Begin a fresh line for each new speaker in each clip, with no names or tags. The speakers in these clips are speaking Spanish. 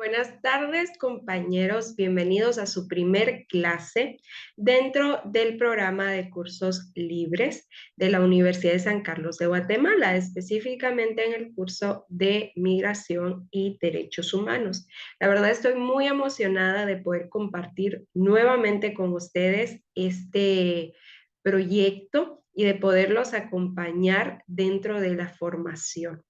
Buenas tardes, compañeros. Bienvenidos a su primer clase dentro del programa de cursos libres de la Universidad de San Carlos de Guatemala, específicamente en el curso de Migración y Derechos Humanos. La verdad estoy muy emocionada de poder compartir nuevamente con ustedes este proyecto y de poderlos acompañar dentro de la formación.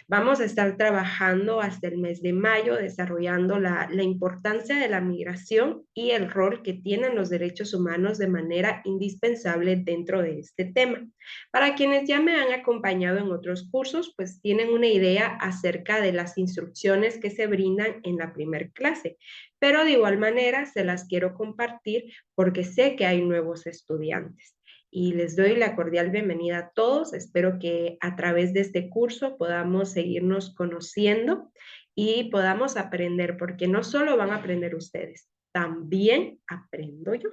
Vamos a estar trabajando hasta el mes de mayo, desarrollando la importancia de la migración y el rol que tienen los derechos humanos de manera indispensable dentro de este tema. Para quienes ya me han acompañado en otros cursos, pues tienen una idea acerca de las instrucciones que se brindan en la primer clase, pero de igual manera se las quiero compartir porque sé que hay nuevos estudiantes y les doy la cordial bienvenida a todos. Espero que a través de este curso podamos seguirnos conociendo y podamos aprender, porque no solo van a aprender ustedes, también aprendo yo.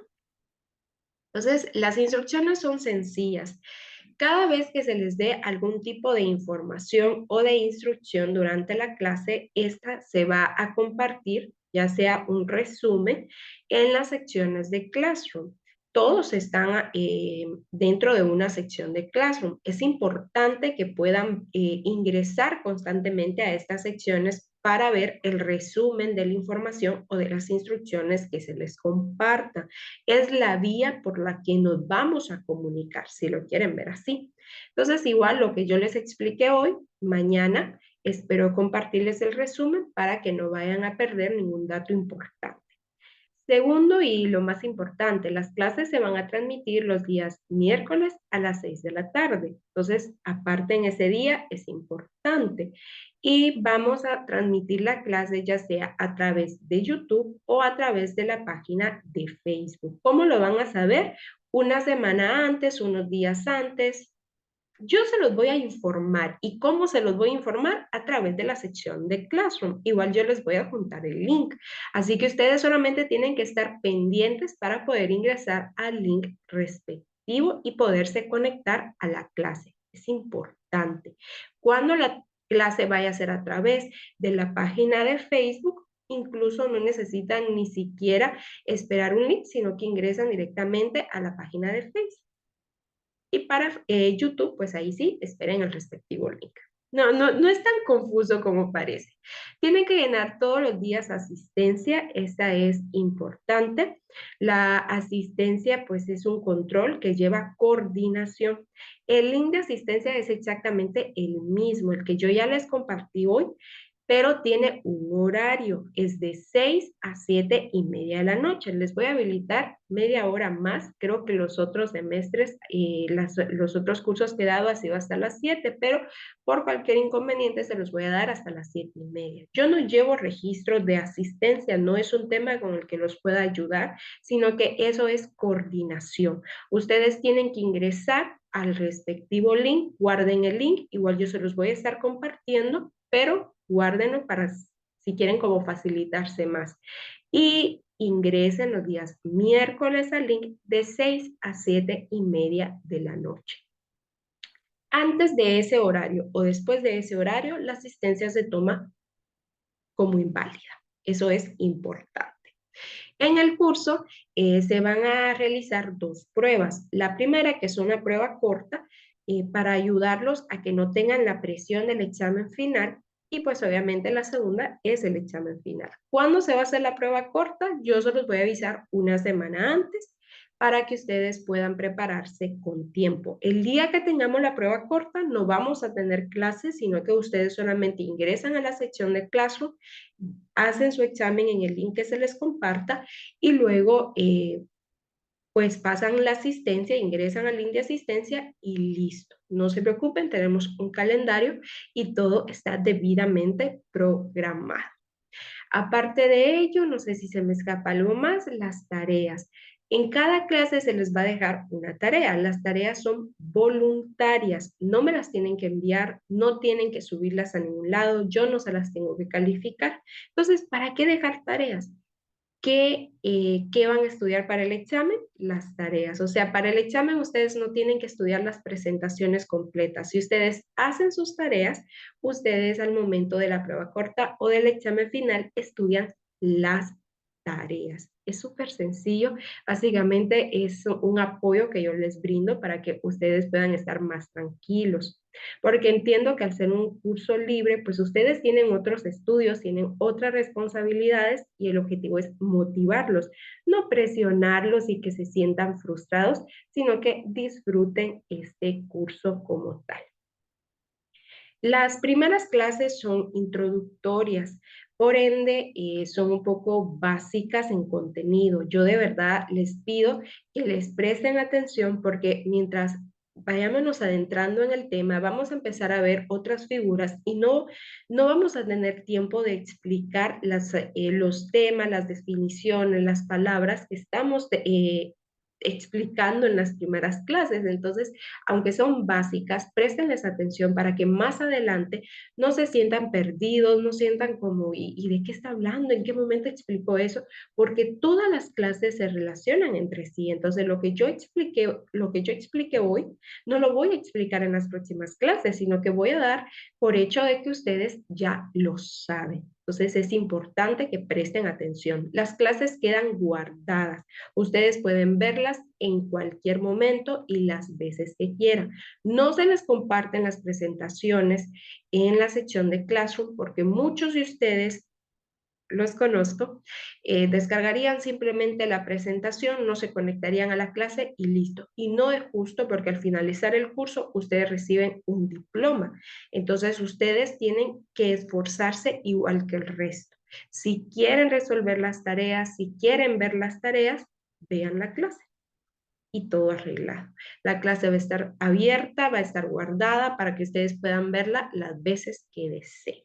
Entonces, las instrucciones son sencillas. Cada vez que se les dé algún tipo de información o de instrucción durante la clase, esta se va a compartir, ya sea un resumen, en las secciones de Classroom. Todos están dentro de una sección de Classroom. Es importante que puedan ingresar constantemente a estas secciones para ver el resumen de la información o de las instrucciones que se les comparta. Es la vía por la que nos vamos a comunicar, si lo quieren ver así. Entonces, igual lo que yo les expliqué hoy, mañana espero compartirles el resumen para que no vayan a perder ningún dato importante. Segundo, y lo más importante, las clases se van a transmitir los días miércoles a las 6 de la tarde. Entonces, aparte en ese día es importante. Y vamos a transmitir la clase ya sea a través de YouTube o a través de la página de Facebook. ¿Cómo lo van a saber? Una semana antes, unos días antes, yo se los voy a informar. ¿Y cómo se los voy a informar? A través de la sección de Classroom. Igual yo les voy a juntar el link. Así que ustedes solamente tienen que estar pendientes para poder ingresar al link respectivo y poderse conectar a la clase. Es importante. Cuando la clase vaya a ser a través de la página de Facebook, incluso no necesitan ni siquiera esperar un link, sino que ingresan directamente a la página de Facebook. Y para YouTube, pues ahí sí, esperen el respectivo link. No es tan confuso como parece. Tienen que llenar todos los días asistencia, esta es importante. La asistencia, pues es un control que lleva coordinación. El link de asistencia es exactamente el mismo, el que yo ya les compartí hoy, pero tiene un horario, es de 6 a 7 y media de la noche. Les voy a habilitar media hora más, creo que los otros semestres, los otros cursos que he dado ha sido hasta las 7, pero por cualquier inconveniente se los voy a dar hasta las 7 y media. Yo no llevo registros de asistencia, no es un tema con el que los pueda ayudar, sino que eso es coordinación. Ustedes tienen que ingresar al respectivo link, guarden el link, igual yo se los voy a estar compartiendo, pero guárdenlo para si quieren como facilitarse más. Y ingresen los días miércoles al link de 6 a 7 y media de la noche. Antes de ese horario o después de ese horario, la asistencia se toma como inválida. Eso es importante. En el curso se van a realizar dos pruebas. La primera, que es una prueba corta, para ayudarlos a que no tengan la presión del examen final. Y pues obviamente la segunda es el examen final. ¿Cuándo se va a hacer la prueba corta? Yo se los voy a avisar una semana antes para que ustedes puedan prepararse con tiempo. El día que tengamos la prueba corta no vamos a tener clases, sino que ustedes solamente ingresan a la sección de Classroom, hacen su examen en el link que se les comparta y luego pues pasan la asistencia, ingresan al link de asistencia y listo. No se preocupen, tenemos un calendario y todo está debidamente programado. Aparte de ello, no sé si se me escapa algo más, las tareas. En cada clase se les va a dejar una tarea. Las tareas son voluntarias, no me las tienen que enviar, no tienen que subirlas a ningún lado, yo no se las tengo que calificar. Entonces, ¿para qué dejar tareas? ¿qué van a estudiar para el examen? Las tareas. O sea, para el examen ustedes no tienen que estudiar las presentaciones completas. Si ustedes hacen sus tareas, ustedes al momento de la prueba corta o del examen final estudian las tareas. Es súper sencillo. Básicamente es un apoyo que yo les brindo para que ustedes puedan estar más tranquilos. Porque entiendo que al ser un curso libre, pues ustedes tienen otros estudios, tienen otras responsabilidades y el objetivo es motivarlos, no presionarlos y que se sientan frustrados, sino que disfruten este curso como tal. Las primeras clases son introductorias, por ende son un poco básicas en contenido. Yo de verdad les pido que les presten atención porque mientras vayámonos adentrando en el tema, vamos a empezar a ver otras figuras y no vamos a tener tiempo de explicar los temas, las definiciones, las palabras que estamos explicando en las primeras clases. Entonces, aunque son básicas, préstenles atención para que más adelante no se sientan perdidos, no sientan como, ¿y de qué está hablando? ¿En qué momento explicó eso? Porque todas las clases se relacionan entre sí. Entonces, lo que yo expliqué hoy, no lo voy a explicar en las próximas clases, sino que voy a dar por hecho de que ustedes ya lo saben. Entonces, es importante que presten atención. Las clases quedan guardadas. Ustedes pueden verlas en cualquier momento y las veces que quieran. No se les comparten las presentaciones en la sección de Classroom porque muchos de ustedes, los conozco, descargarían simplemente la presentación, no se conectarían a la clase y listo. Y no es justo porque al finalizar el curso ustedes reciben un diploma. Entonces ustedes tienen que esforzarse igual que el resto. Si quieren resolver las tareas, si quieren ver las tareas, vean la clase y todo arreglado. La clase va a estar abierta, va a estar guardada para que ustedes puedan verla las veces que deseen.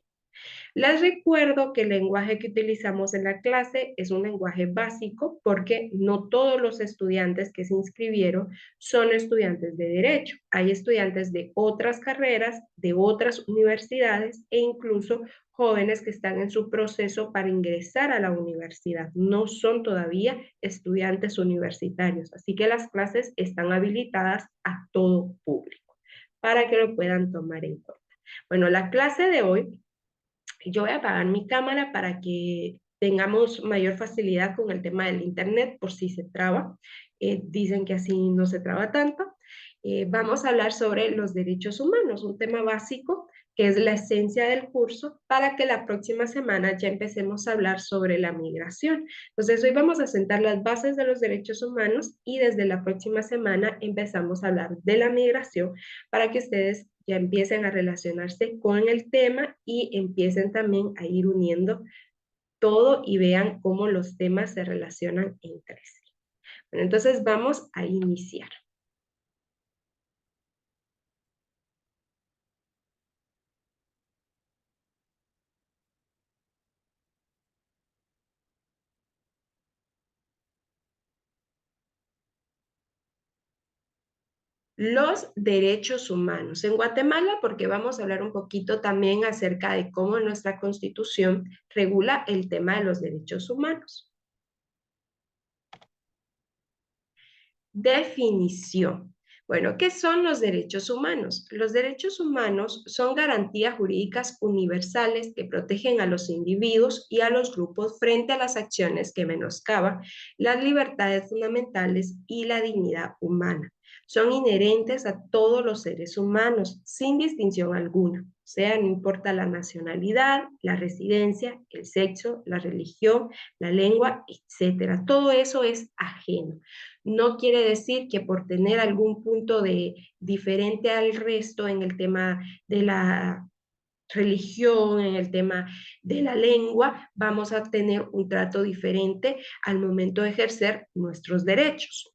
Les recuerdo que el lenguaje que utilizamos en la clase es un lenguaje básico porque no todos los estudiantes que se inscribieron son estudiantes de derecho. Hay estudiantes de otras carreras, de otras universidades e incluso jóvenes que están en su proceso para ingresar a la universidad. No son todavía estudiantes universitarios, así que las clases están habilitadas a todo público para que lo puedan tomar en cuenta. Bueno, la clase de hoy yo voy a apagar mi cámara para que tengamos mayor facilidad con el tema del internet por si se traba. Dicen que así no se traba tanto. Vamos a hablar sobre los derechos humanos, un tema básico que es la esencia del curso para que la próxima semana ya empecemos a hablar sobre la migración. Entonces hoy vamos a sentar las bases de los derechos humanos y desde la próxima semana empezamos a hablar de la migración para que ustedes ya empiecen a relacionarse con el tema y empiecen también a ir uniendo todo y vean cómo los temas se relacionan entre sí. Bueno, entonces vamos a iniciar. Los derechos humanos en Guatemala, porque vamos a hablar un poquito también acerca de cómo nuestra Constitución regula el tema de los derechos humanos. Definición. Bueno, ¿qué son los derechos humanos? Los derechos humanos son garantías jurídicas universales que protegen a los individuos y a los grupos frente a las acciones que menoscaban las libertades fundamentales y la dignidad humana. Son inherentes a todos los seres humanos, sin distinción alguna. O sea, no importa la nacionalidad, la residencia, el sexo, la religión, la lengua, etcétera. Todo eso es ajeno. No quiere decir que por tener algún punto de diferente al resto en el tema de la religión, en el tema de la lengua, vamos a tener un trato diferente al momento de ejercer nuestros derechos.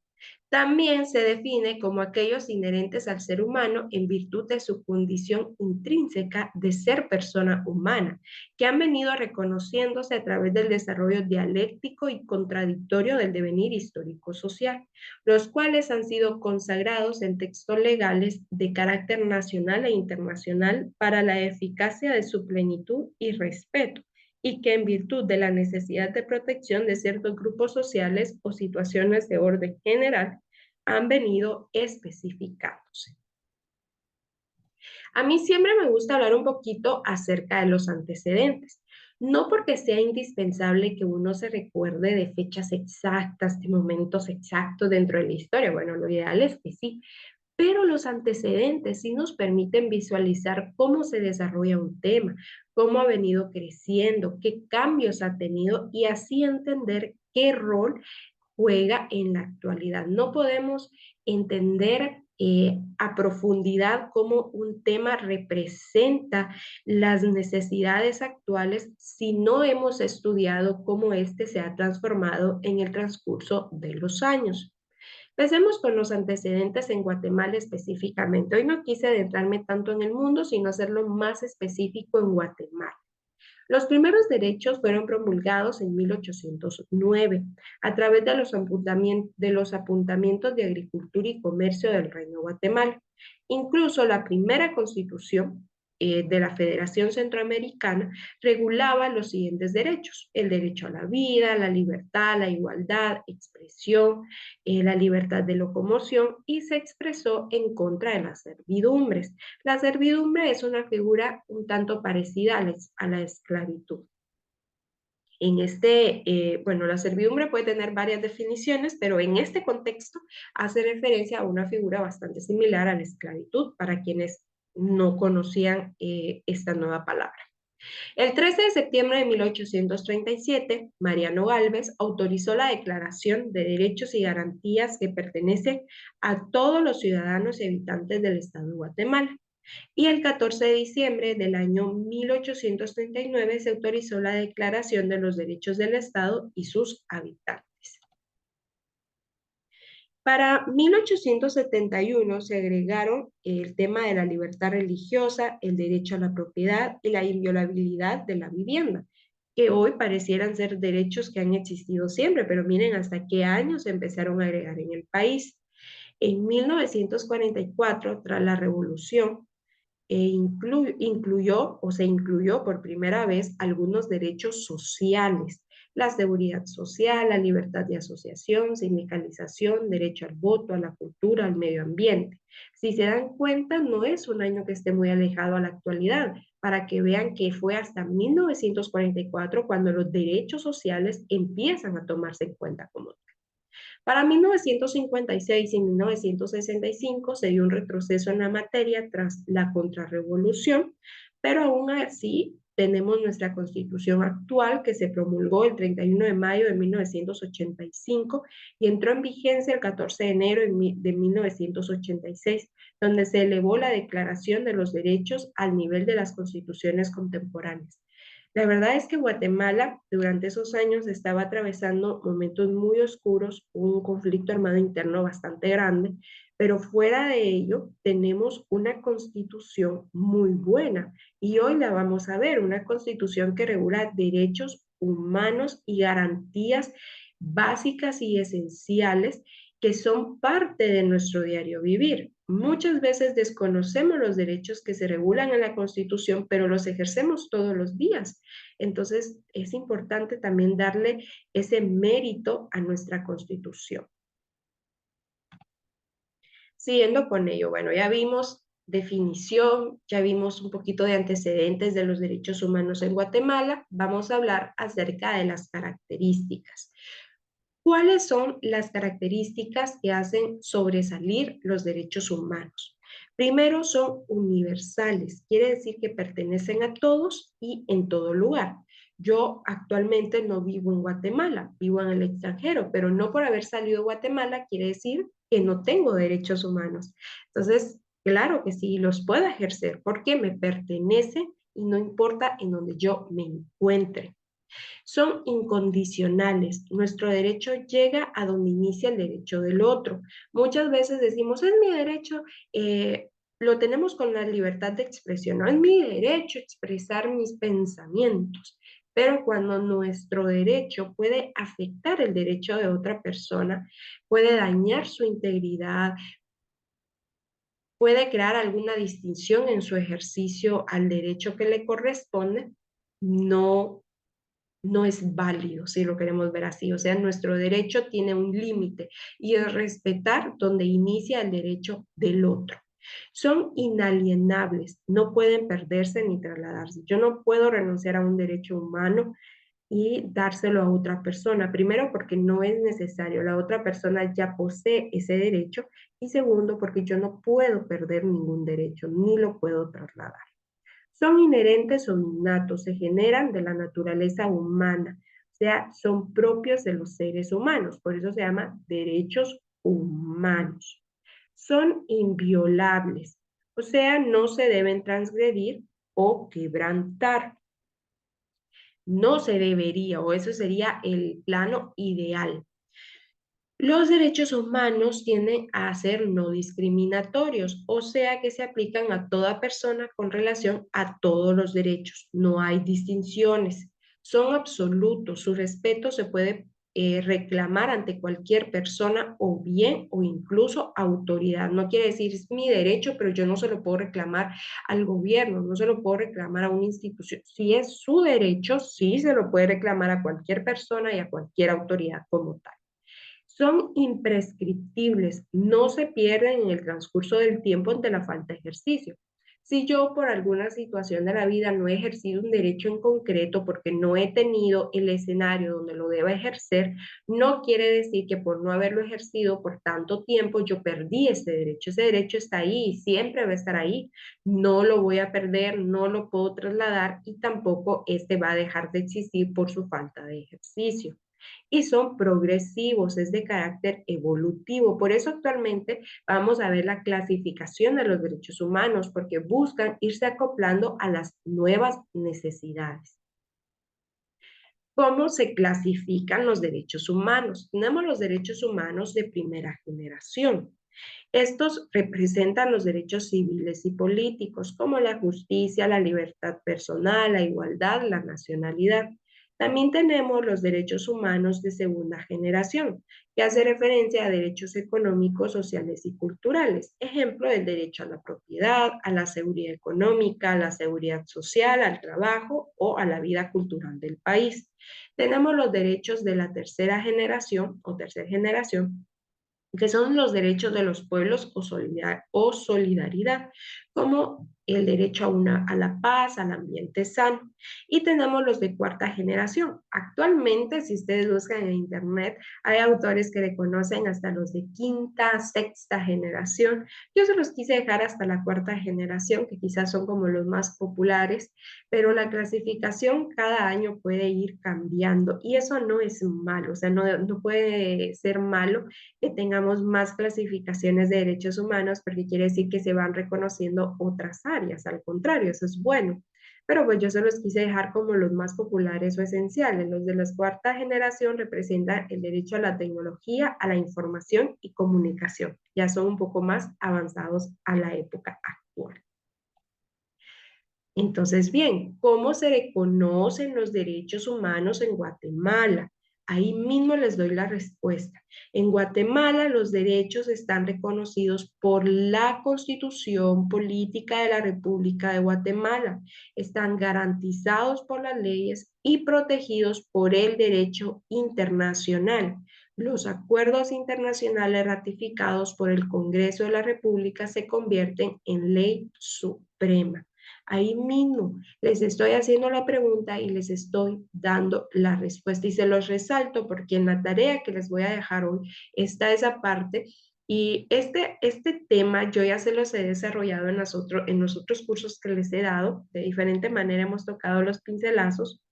También se define como aquellos inherentes al ser humano en virtud de su condición intrínseca de ser persona humana, que han venido reconociéndose a través del desarrollo dialéctico y contradictorio del devenir histórico-social, los cuales han sido consagrados en textos legales de carácter nacional e internacional para la eficacia de su plenitud y respeto y que en virtud de la necesidad de protección de ciertos grupos sociales o situaciones de orden general han venido especificándose. A mí siempre me gusta hablar un poquito acerca de los antecedentes, no porque sea indispensable que uno se recuerde de fechas exactas, de momentos exactos dentro de la historia. Bueno, lo ideal es que sí, pero los antecedentes sí nos permiten visualizar cómo se desarrolla un tema, cómo ha venido creciendo, qué cambios ha tenido y así entender qué rol juega en la actualidad. No podemos entender a profundidad cómo un tema representa las necesidades actuales si no hemos estudiado cómo éste se ha transformado en el transcurso de los años. Empecemos con los antecedentes en Guatemala específicamente. Hoy no quise adentrarme tanto en el mundo, sino hacerlo más específico en Guatemala. Los primeros derechos fueron promulgados en 1809 a través de los apuntamientos de agricultura y comercio del Reino de Guatemala. Incluso la primera constitución de la Federación Centroamericana regulaba los siguientes derechos: el derecho a la vida, la libertad, la igualdad, expresión, la libertad de locomoción, y se expresó en contra de las servidumbres. La servidumbre es una figura un tanto parecida a la esclavitud. Bueno, la servidumbre puede tener varias definiciones, pero en este contexto hace referencia a una figura bastante similar a la esclavitud para quienes no conocían esta nueva palabra. El 13 de septiembre de 1837, Mariano Gálvez autorizó la Declaración de Derechos y Garantías que pertenece a todos los ciudadanos y habitantes del Estado de Guatemala. Y el 14 de diciembre del año 1839 se autorizó la Declaración de los Derechos del Estado y sus habitantes. Para 1871 se agregaron el tema de la libertad religiosa, el derecho a la propiedad y la inviolabilidad de la vivienda, que hoy parecieran ser derechos que han existido siempre, pero miren hasta qué años se empezaron a agregar en el país. En 1944, tras la revolución, se incluyó por primera vez algunos derechos sociales: la seguridad social, la libertad de asociación, sindicalización, derecho al voto, a la cultura, al medio ambiente. Si se dan cuenta, no es un año que esté muy alejado a la actualidad, para que vean que fue hasta 1944 cuando los derechos sociales empiezan a tomarse en cuenta como. Para 1956 y 1965 se dio un retroceso en la materia tras la contrarrevolución, pero aún así tenemos nuestra constitución actual, que se promulgó el 31 de mayo de 1985 y entró en vigencia el 14 de enero de 1986, donde se elevó la Declaración de los Derechos al nivel de las constituciones contemporáneas. La verdad es que Guatemala durante esos años estaba atravesando momentos muy oscuros, un conflicto armado interno bastante grande, pero fuera de ello tenemos una constitución muy buena y hoy la vamos a ver, una constitución que regula derechos humanos y garantías básicas y esenciales que son parte de nuestro diario vivir. Muchas veces desconocemos los derechos que se regulan en la Constitución, pero los ejercemos todos los días. Entonces, es importante también darle ese mérito a nuestra Constitución. Siguiendo con ello, bueno, ya vimos definición, ya vimos un poquito de antecedentes de los derechos humanos en Guatemala. Vamos a hablar acerca de las características. ¿Cuáles son las características que hacen sobresalir los derechos humanos? Primero, son universales, quiere decir que pertenecen a todos y en todo lugar. Yo actualmente no vivo en Guatemala, vivo en el extranjero, pero no por haber salido de Guatemala quiere decir que no tengo derechos humanos. Entonces, claro que sí, los puedo ejercer porque me pertenecen y no importa en donde yo me encuentre. Son incondicionales. Nuestro derecho llega a donde inicia el derecho del otro. Muchas veces decimos, es mi derecho, lo tenemos con la libertad de expresión, no es mi derecho expresar mis pensamientos. Pero cuando nuestro derecho puede afectar el derecho de otra persona, puede dañar su integridad, puede crear alguna distinción en su ejercicio al derecho que le corresponde, no no es válido, si lo queremos ver así. O sea, nuestro derecho tiene un límite y es respetar donde inicia el derecho del otro. Son inalienables, no pueden perderse ni trasladarse. Yo no puedo renunciar a un derecho humano y dárselo a otra persona. Primero, porque no es necesario, la otra persona ya posee ese derecho. Y segundo, porque yo no puedo perder ningún derecho, ni lo puedo trasladar. Son inherentes o innatos, se generan de la naturaleza humana, o sea, son propios de los seres humanos, por eso se llama derechos humanos. Son inviolables, o sea, no se deben transgredir o quebrantar. No se debería, o eso sería el plano ideal. Los derechos humanos tienden a ser no discriminatorios, o sea que se aplican a toda persona con relación a todos los derechos. No hay distinciones. Son absolutos. Su respeto se puede reclamar ante cualquier persona o bien o incluso autoridad. No quiere decir es mi derecho, pero yo no se lo puedo reclamar al gobierno, no se lo puedo reclamar a una institución. Si es su derecho, sí se lo puede reclamar a cualquier persona y a cualquier autoridad como tal. Son imprescriptibles, no se pierden en el transcurso del tiempo ante la falta de ejercicio. Si yo por alguna situación de la vida no he ejercido un derecho en concreto porque no he tenido el escenario donde lo deba ejercer, no quiere decir que por no haberlo ejercido por tanto tiempo yo perdí ese derecho. Ese derecho está ahí y siempre va a estar ahí. No lo voy a perder, no lo puedo trasladar y tampoco este va a dejar de existir por su falta de ejercicio y son progresivos, es de carácter evolutivo. Por eso actualmente vamos a ver la clasificación de los derechos humanos, porque buscan irse acoplando a las nuevas necesidades. ¿Cómo se clasifican los derechos humanos? Tenemos los derechos humanos de primera generación. Estos representan los derechos civiles y políticos, como la justicia, la libertad personal, la igualdad, la nacionalidad. También tenemos los derechos humanos de segunda generación, que hace referencia a derechos económicos, sociales y culturales. Ejemplo, el derecho a la propiedad, a la seguridad económica, a la seguridad social, al trabajo o a la vida cultural del país. Tenemos los derechos de la tercera generación o tercera generación, que son los derechos de los pueblos o solidaridad, como el derecho a la paz, al ambiente sano. Y tenemos los de cuarta generación. Actualmente, si ustedes buscan en internet, hay autores que reconocen hasta los de quinta, sexta generación. Yo se los quise dejar hasta la cuarta generación, que quizás son como los más populares, pero la clasificación cada año puede ir cambiando y eso no es malo, o sea, no puede ser malo que tengamos más clasificaciones de derechos humanos porque quiere decir que se van reconociendo otras áreas, al contrario, eso es bueno. Pero pues yo se los quise dejar como los más populares o esenciales. Los de la cuarta generación representan el derecho a la tecnología, a la información y comunicación. Ya son un poco más avanzados a la época actual. Entonces, bien, ¿cómo se reconocen los derechos humanos en Guatemala? Ahí mismo les doy la respuesta. En Guatemala los derechos están reconocidos por la Constitución Política de la República de Guatemala. Están garantizados por las leyes y protegidos por el derecho internacional. Los acuerdos internacionales ratificados por el Congreso de la República se convierten en ley suprema. Ahí mismo les estoy haciendo la pregunta y les estoy dando la respuesta. Y se los resalto porque en la tarea que les voy a dejar hoy está esa parte. Y este tema yo ya se los he desarrollado en los otros cursos que les he dado. De diferente manera hemos tocado los pincelazos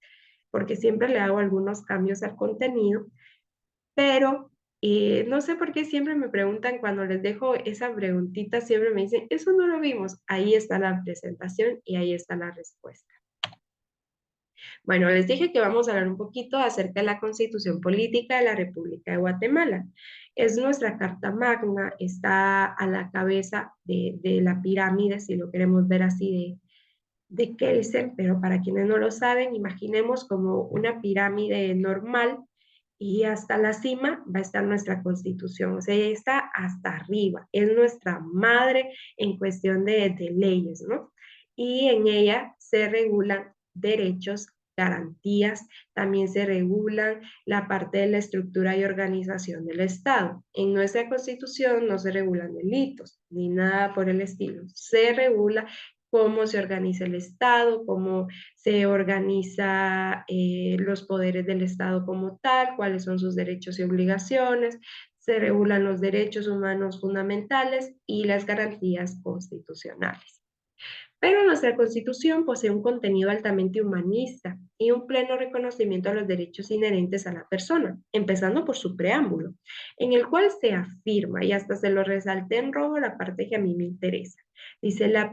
porque siempre le hago algunos cambios al contenido. Pero no sé por qué siempre me preguntan cuando les dejo esa preguntita, siempre me dicen, eso no lo vimos. Ahí está la presentación y ahí está la respuesta. Bueno, les dije que vamos a hablar un poquito acerca de la Constitución Política de la República de Guatemala. Es nuestra carta magna, está a la cabeza de la pirámide, si lo queremos ver así, de Kelsen, pero para quienes no lo saben, imaginemos como una pirámide normal y hasta la cima va a estar nuestra Constitución, o sea, ella está hasta arriba, es nuestra madre en cuestión de leyes, ¿no? Y en ella se regulan derechos, garantías, también se regulan la parte de la estructura y organización del Estado. En nuestra Constitución no se regulan delitos ni nada por el estilo. Se regula cómo se organiza el Estado, cómo se organiza los poderes del Estado como tal, cuáles son sus derechos y obligaciones, se regulan los derechos humanos fundamentales y las garantías constitucionales. Pero nuestra Constitución posee un contenido altamente humanista y un pleno reconocimiento a los derechos inherentes a la persona, empezando por su preámbulo, en el cual se afirma, y hasta se lo resalté en rojo la parte que a mí me interesa. Dice la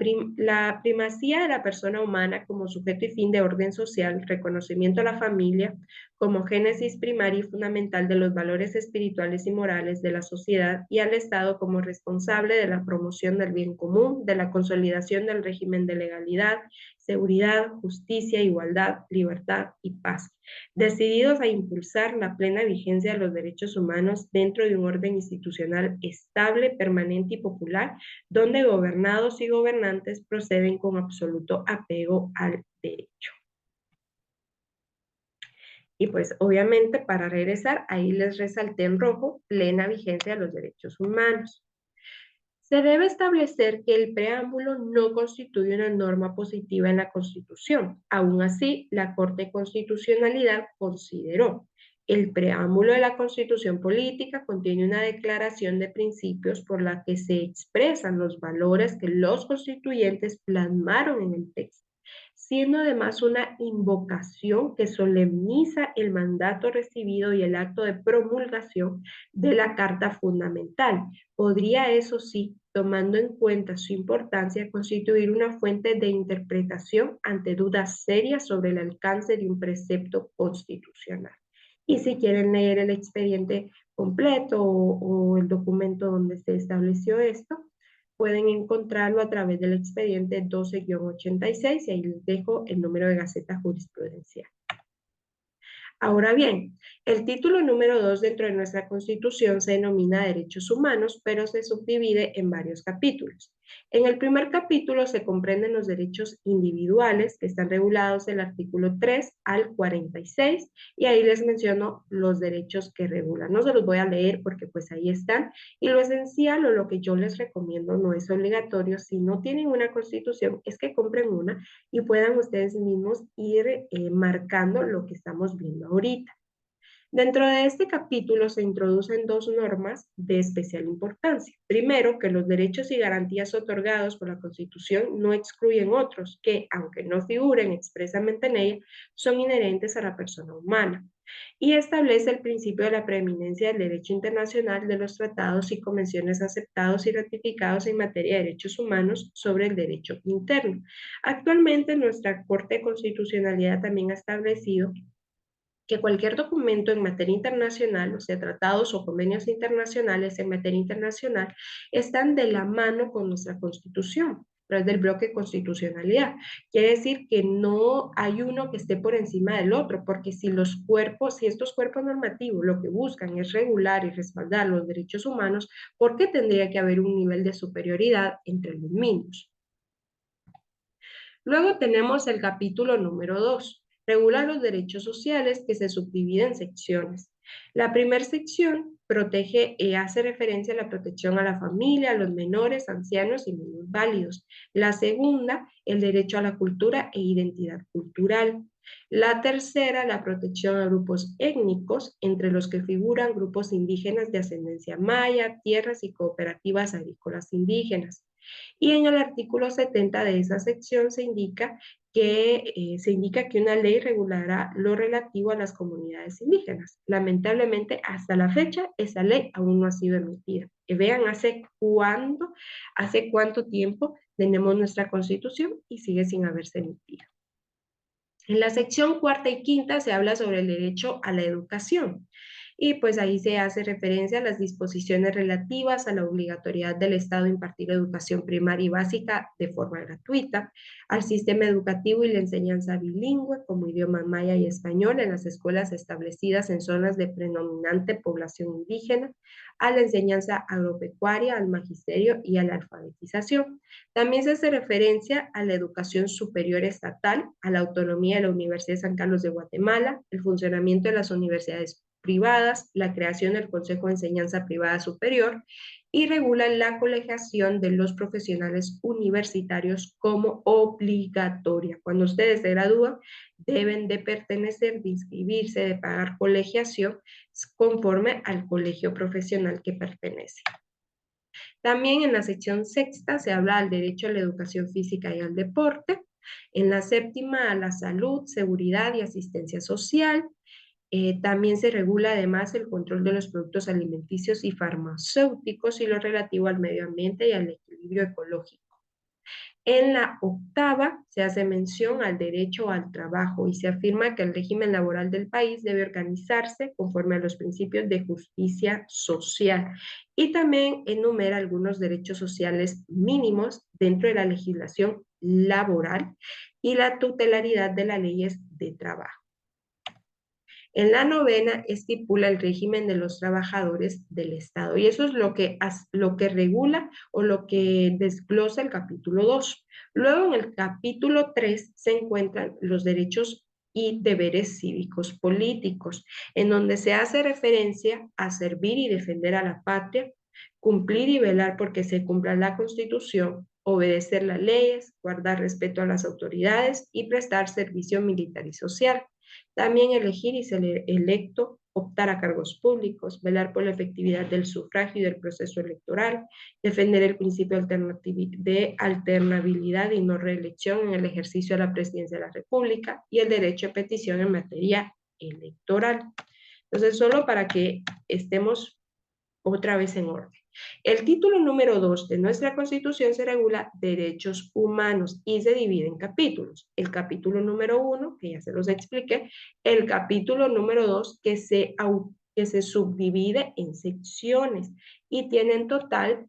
primacía de la persona humana como sujeto y fin de orden social, reconocimiento a la familia como génesis primaria y fundamental de los valores espirituales y morales de la sociedad y al Estado como responsable de la promoción del bien común, de la consolidación del régimen de legalidad, seguridad, justicia, igualdad, libertad y paz, decididos a impulsar la plena vigencia de los derechos humanos dentro de un orden institucional estable, permanente y popular, donde gobernados y gobernantes proceden con absoluto apego al derecho. Y pues obviamente para regresar, ahí les resalté en rojo, plena vigencia de los derechos humanos. Se debe establecer que el preámbulo no constituye una norma positiva en la Constitución. Aún así, la Corte de Constitucionalidad consideró el preámbulo de la Constitución Política contiene una declaración de principios por la que se expresan los valores que los constituyentes plasmaron en el texto, siendo además una invocación que solemniza el mandato recibido y el acto de promulgación de la Carta Fundamental. Podría, eso sí, tomando en cuenta su importancia, constituir una fuente de interpretación ante dudas serias sobre el alcance de un precepto constitucional. Y si quieren leer el expediente completo o el documento donde se estableció esto, pueden encontrarlo a través del expediente 12-86 y ahí les dejo el número de Gaceta Jurisprudencial. Ahora bien, el título número 2 dentro de nuestra Constitución se denomina Derechos Humanos, pero se subdivide en varios capítulos. En el primer capítulo se comprenden los derechos individuales que están regulados del artículo 3 al 46 y ahí les menciono los derechos que regulan. No se los voy a leer porque pues ahí están y lo esencial o lo que yo les recomiendo no es obligatorio. Si no tienen una Constitución es que compren una y puedan ustedes mismos ir marcando lo que estamos viendo ahorita. Dentro de este capítulo se introducen dos normas de especial importancia. Primero, que los derechos y garantías otorgados por la Constitución no excluyen otros que, aunque no figuren expresamente en ella, son inherentes a la persona humana. Y establece el principio de la preeminencia del derecho internacional de los tratados y convenciones aceptados y ratificados en materia de derechos humanos sobre el derecho interno. Actualmente nuestra Corte de Constitucionalidad también ha establecido que cualquier documento en materia internacional, o sea, tratados o convenios internacionales en materia internacional, están de la mano con nuestra Constitución, a través del bloque constitucionalidad. Quiere decir que no hay uno que esté por encima del otro, porque si estos cuerpos normativos lo que buscan es regular y respaldar los derechos humanos, ¿por qué tendría que haber un nivel de superioridad entre los mismos? Luego tenemos el capítulo número 2. Regula los derechos sociales que se subdividen en secciones. La primera sección hace referencia a la protección a la familia, a los menores, ancianos y niños válidos. La segunda, el derecho a la cultura e identidad cultural. La tercera, la protección a grupos étnicos, entre los que figuran grupos indígenas de ascendencia maya, tierras y cooperativas agrícolas indígenas. Y en el artículo 70 de esa sección se indica que una ley regulará lo relativo a las comunidades indígenas. Lamentablemente, hasta la fecha, esa ley aún no ha sido emitida. Y vean hace cuánto tiempo tenemos nuestra Constitución y sigue sin haberse emitido. En la sección cuarta y quinta se habla sobre el derecho a la educación. y pues ahí se hace referencia a las disposiciones relativas a la obligatoriedad del Estado de impartir educación primaria y básica de forma gratuita, al sistema educativo y la enseñanza bilingüe como idioma maya y español en las escuelas establecidas en zonas de predominante población indígena, a la enseñanza agropecuaria, al magisterio y a la alfabetización. También se hace referencia a la educación superior estatal, a la autonomía de la Universidad de San Carlos de Guatemala, el funcionamiento de las universidades privadas, la creación del Consejo de Enseñanza Privada Superior y regula la colegiación de los profesionales universitarios como obligatoria. Cuando ustedes se gradúan, deben de pertenecer, de inscribirse, de pagar colegiación conforme al colegio profesional que pertenece. También en la sección sexta se habla del derecho a la educación física y al deporte. En la séptima, a la salud, seguridad y asistencia social. También se regula además el control de los productos alimenticios y farmacéuticos y lo relativo al medio ambiente y al equilibrio ecológico. En la octava se hace mención al derecho al trabajo y se afirma que el régimen laboral del país debe organizarse conforme a los principios de justicia social y también enumera algunos derechos sociales mínimos dentro de la legislación laboral y la tutelaridad de las leyes de trabajo. En la novena estipula el régimen de los trabajadores del Estado y eso es lo que regula o lo que desglosa el capítulo 2. Luego en el capítulo 3 se encuentran los derechos y deberes cívicos políticos, en donde se hace referencia a servir y defender a la patria, cumplir y velar porque se cumpla la Constitución, obedecer las leyes, guardar respeto a las autoridades y prestar servicio militar y social. También elegir y ser electo, optar a cargos públicos, velar por la efectividad del sufragio y del proceso electoral, defender el principio de alternabilidad y no reelección en el ejercicio de la presidencia de la República y el derecho a petición en materia electoral. Entonces, solo para que estemos otra vez en orden. El título número 2 de nuestra Constitución se regula derechos humanos y se divide en capítulos. El capítulo número 1, que ya se los expliqué, el capítulo número 2, que se subdivide en secciones y tiene en total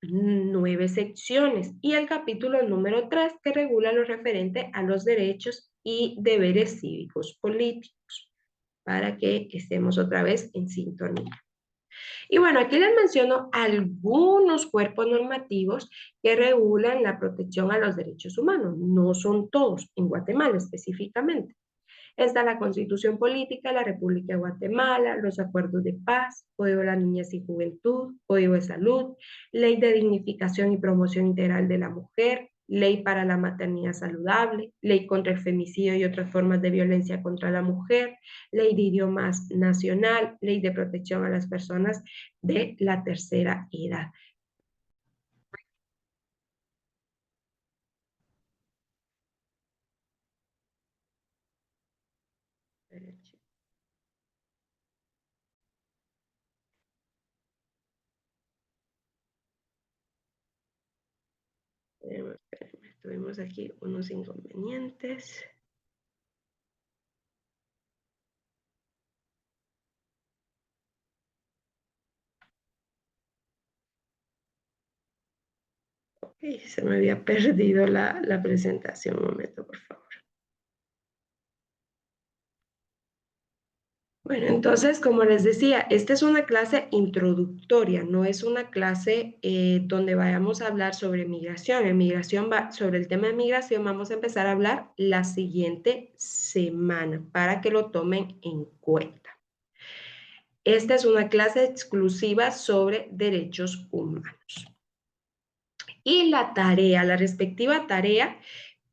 9 secciones. Y el capítulo número 3, que regula lo referente a los derechos y deberes cívicos políticos, para que estemos otra vez en sintonía. Y bueno, aquí les menciono algunos cuerpos normativos que regulan la protección a los derechos humanos. No son todos, en Guatemala específicamente. Está la Constitución Política de la República de Guatemala, los acuerdos de paz, Código de la Niñez y Juventud, Código de Salud, Ley de Dignificación y Promoción Integral de la Mujer, Ley para la Maternidad Saludable, Ley contra el Femicidio y otras formas de violencia contra la mujer, Ley de Idiomas Nacional, Ley de Protección a las Personas de la Tercera Edad. Tuvimos aquí unos inconvenientes. Okay, se me había perdido la presentación. Un momento, por favor. Bueno, entonces, como les decía, esta es una clase introductoria, no es una clase donde vayamos a hablar sobre migración. Sobre el tema de migración vamos a empezar a hablar la siguiente semana para que lo tomen en cuenta. Esta es una clase exclusiva sobre derechos humanos. Y la respectiva tarea,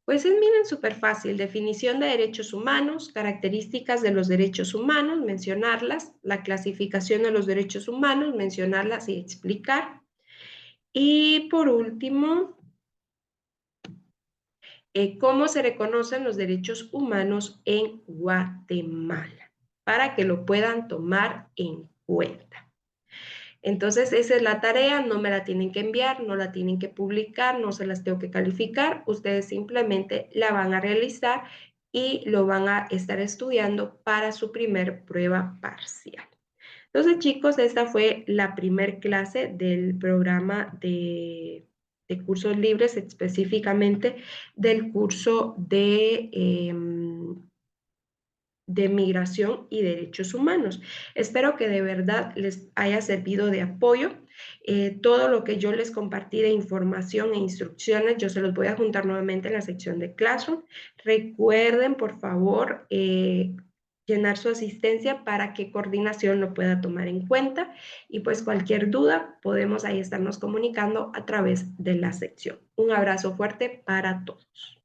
pues es, miren, súper fácil. Definición de derechos humanos, características de los derechos humanos, mencionarlas, la clasificación de los derechos humanos, mencionarlas y explicar. Y por último, cómo se reconocen los derechos humanos en Guatemala, para que lo puedan tomar en cuenta. Entonces, esa es la tarea, no me la tienen que enviar, no la tienen que publicar, no se las tengo que calificar, ustedes simplemente la van a realizar y lo van a estar estudiando para su primer prueba parcial. Entonces, chicos, esta fue la primer clase del programa de cursos libres, específicamente del curso de Migración y Derechos Humanos. Espero que de verdad les haya servido de apoyo. Todo lo que yo les compartí de información e instrucciones, yo se los voy a juntar nuevamente en la sección de Classroom. Recuerden, por favor, llenar su asistencia para que coordinación lo pueda tomar en cuenta y pues cualquier duda podemos ahí estarnos comunicando a través de la sección. Un abrazo fuerte para todos.